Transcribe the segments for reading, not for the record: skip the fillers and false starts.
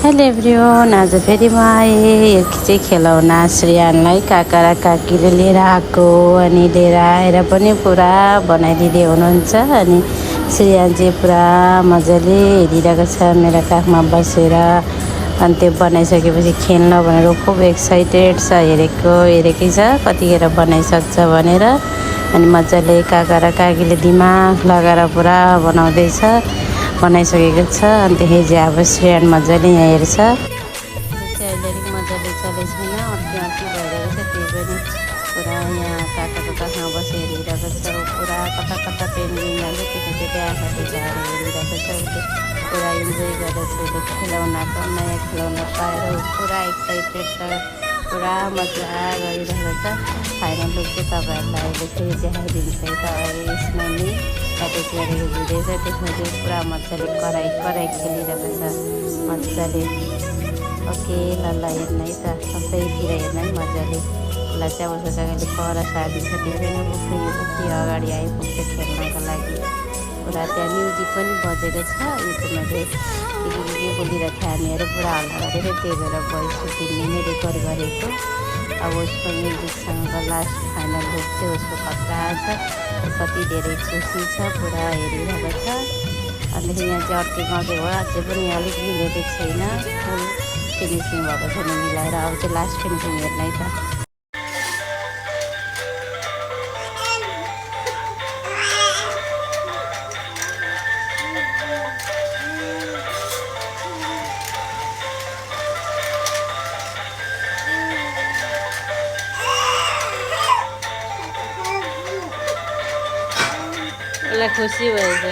Hello everyone, आज फेरि म आएँ यो चाहिँ खेलौना श्रेयानलाई काका र काकीले लिएर आएको। अनि लिएर आएर पनि पुरा बनाइदिँदै हुनुहुन्छ। अनि श्रेयान चाहिँ पुरा मजाले हेरिरहेको छ मेरो काखमा बसेर। अनि त्यो बनाइसकेपछि खेल्न भनेर खुब एक्साइटेड छ, हेरेकै छ कतिखेर बनाइसक्छ भनेर। अनि मजाले काका र काकीले दिमाग लगाएर पुरा बनाइसकेको छ। अनि त्यही चाहिँ अब श्रेयान मजाले यहाँ हेर्छ। अहिले अलिक मजाले चलेको छैन, अड्की भइरहेको छ। त्यही पनि पुरा यहाँ काकाको काखमा बसेर हेरिरहेको छ। पुरा कता कता पेन्टिङ जान्छ, त्यति आँखा देखाएर हेरिरहेको छ। उसले पुरा इन्जोय गरेर छ। उसले खेलौनाको नयाँ खेलौना पाएर पुरा एक्साइटेड छ, पुरा मजा गरिरहेको छ। फाइनल लुक चाहिँ तपाईँहरूलाई अहिले फेरि देखाइदिन्छ है त। अहिले यसमा नि एट्याच गरेको भिडियो छ, त्यसमा चाहिँ पुरा मजाले कराई खेलिरहेको छ मजाले। ओके ल हेर्नु है त, सबैतिर हेर्नु है मजाले। उसलाई चाहिँ अब उसको पर साथी छ, त्यो पनि उफ्रियो अगाडि आइपुग्छ खेल्नको लागि। पुरा त्यहाँ म्युजिक पनि बजेको छ। यो चाहिँ मैले के बोलिरहेको थिएँ, हामीहरू पुरा हल्ला गरेर, त्यही भएर भोइस सुटिङले नै रेकर्ड गरेको। अब उसको म्युजिकसँगको लास्ट फाइनल लुक चाहिँ उसको खतरा छ, कति धेरै खुसी छ, पुरा हेरिरहेको छ। अन्तखेरि यहाँ चाहिँ अड्केको हो, अझै पनि अलिक मिलेको छैन, फुल फिनिसिङ भएको छैन मिलाएर। अब चाहिँ लास्ट फिनिसिङ हेर्नु है त। उसलाई खुसी भएछ।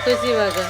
खुसी भएको